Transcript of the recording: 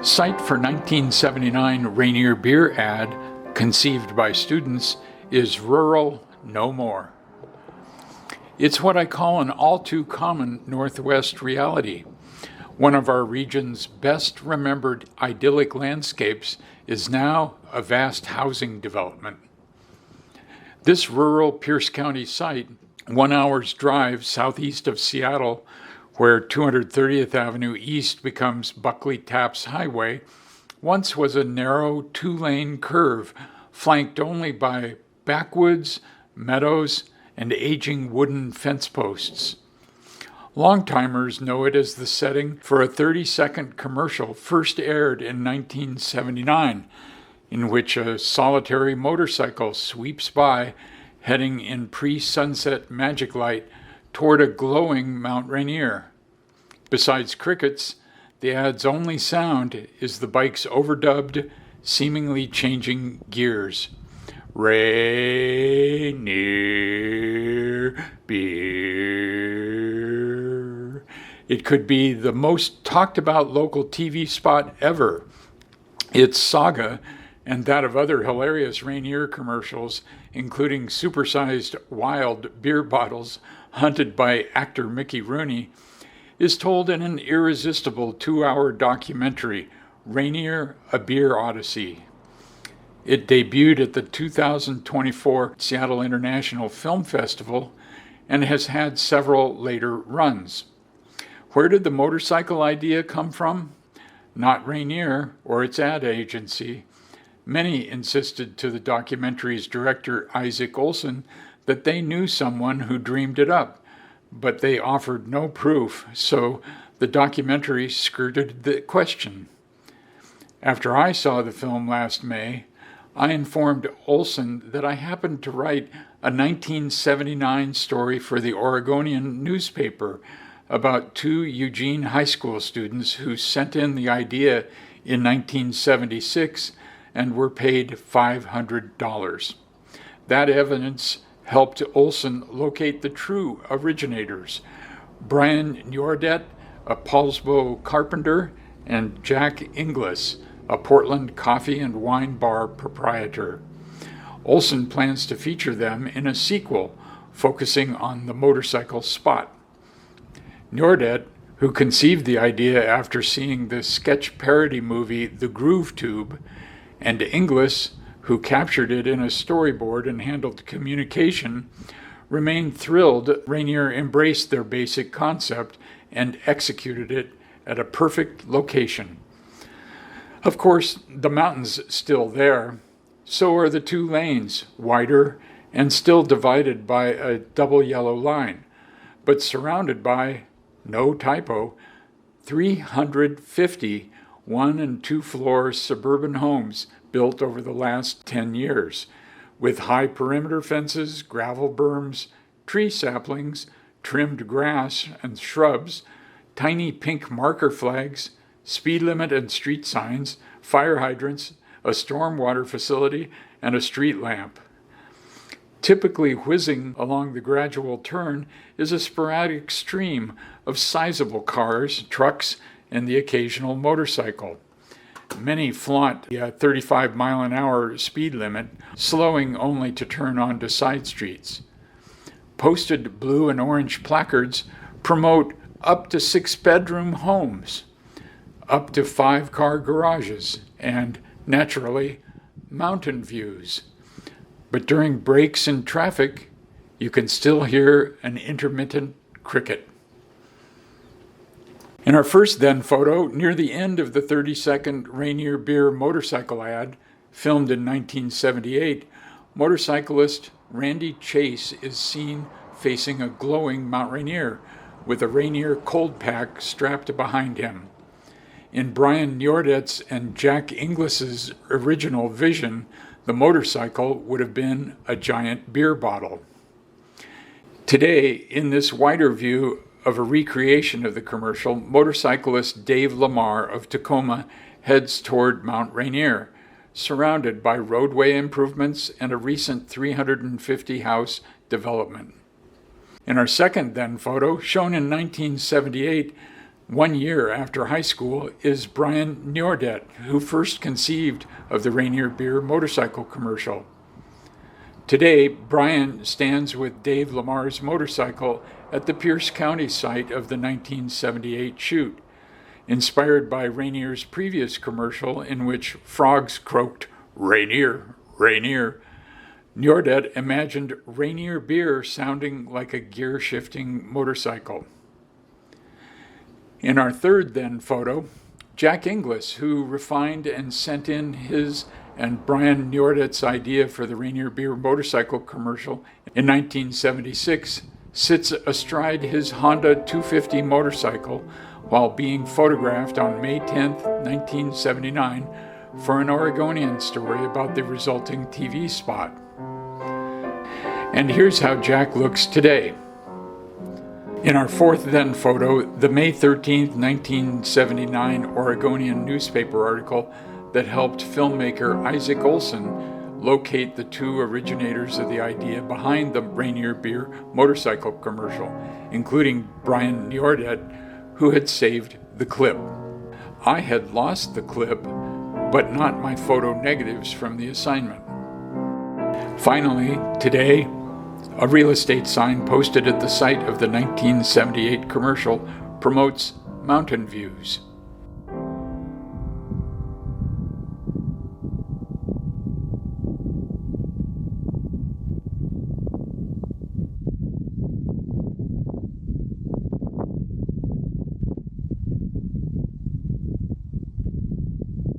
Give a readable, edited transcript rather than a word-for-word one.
Site for 1979 Rainier Beer ad, conceived by students, is rural no more. It's what I call an all too common Northwest reality. One of our region's best remembered idyllic landscapes is now a vast housing development. This rural Pierce County site, 1 hour's drive southeast of Seattle, where 230th Avenue East becomes Buckley Taps Highway, once was a narrow two-lane curve flanked only by backwoods, meadows, and aging wooden fence posts. Longtimers know it as the setting for a 30-second commercial first aired in 1979, in which a solitary motorcycle sweeps by, heading in pre-sunset magic light toward a glowing Mount Rainier. Besides crickets, the ad's only sound is the bike's overdubbed, seemingly changing gears. Rainier Beer. It could be the most talked about local TV spot ever. Its saga, and that of other hilarious Rainier commercials, including supersized wild beer bottles hunted by actor Mickey Rooney, is told in an irresistible 2-hour documentary, Rainier, A Beer Odyssey. It debuted at the 2024 Seattle International Film Festival and has had several later runs. Where did the motorcycle idea come from? Not Rainier or its ad agency. Many insisted to the documentary's director, Isaac Olson, that they knew someone who dreamed it up, but they offered no proof, so the documentary skirted the question. After I saw the film last May, I informed Olson that I happened to write a 1979 story for the Oregonian newspaper about 2 Eugene high school students who sent in the idea in 1976 and were paid $500. That evidence helped Olson locate the true originators, Brian Nordet, a Paulsbo carpenter, and Jack Inglis, a Portland coffee and wine bar proprietor. Olson plans to feature them in a sequel focusing on the motorcycle spot. Nordet, who conceived the idea after seeing the sketch parody movie The Groove Tube, and Inglis, who captured it in a storyboard and handled communication, remained thrilled Rainier embraced their basic concept and executed it at a perfect location. Of course, the mountain's still there. So are the 2 lanes, wider and still divided by a double yellow line, but surrounded by, no typo, 350 1- and 2-floor suburban homes built over the last 10 years, with high perimeter fences, gravel berms, tree saplings, trimmed grass and shrubs, tiny pink marker flags, speed limit and street signs, fire hydrants, a stormwater facility, and a street lamp. Typically whizzing along the gradual turn is a sporadic stream of sizable cars, trucks, and the occasional motorcycle. Many flaunt the 35-mile-an-hour speed limit, slowing only to turn onto side streets. Posted blue and orange placards promote up to 6-bedroom homes, up to 5-car garages, and, naturally, mountain views. But during breaks in traffic, you can still hear an intermittent cricket. In our first then photo, near the end of the 30-second Rainier Beer motorcycle ad, filmed in 1978, motorcyclist Randy Chase is seen facing a glowing Mount Rainier with a Rainier cold pack strapped behind him. In Brian Nordet's and Jack Inglis's original vision, the motorcycle would have been a giant beer bottle. Today, in this wider view of a recreation of the commercial, motorcyclist Dave Lamar of Tacoma heads toward Mount Rainier, surrounded by roadway improvements and a recent 350-house development. In our second then photo, shown in 1978, 1 year after high school is Brian Njordet, who first conceived of the Rainier Beer motorcycle commercial. Today, Brian stands with Dave Lamar's motorcycle at the Pierce County site of the 1978 shoot, inspired by Rainier's previous commercial in which frogs croaked, "Rainier, Rainier." Njordet imagined Rainier Beer sounding like a gear-shifting motorcycle. In our third then photo, Jack Inglis, who refined and sent in his and Brian Njordet's idea for the Rainier Beer motorcycle commercial in 1976, sits astride his Honda 250 motorcycle while being photographed on May 10, 1979, for an Oregonian story about the resulting TV spot. And here's how Jack looks today. In our fourth then photo, the May 13, 1979 Oregonian newspaper article that helped filmmaker Isaac Olson locate the two originators of the idea behind the Rainier Beer motorcycle commercial, including Brian Njordet, who had saved the clip. I had lost the clip, but not my photo negatives from the assignment. Finally, today, a real estate sign posted at the site of the 1978 commercial promotes mountain views.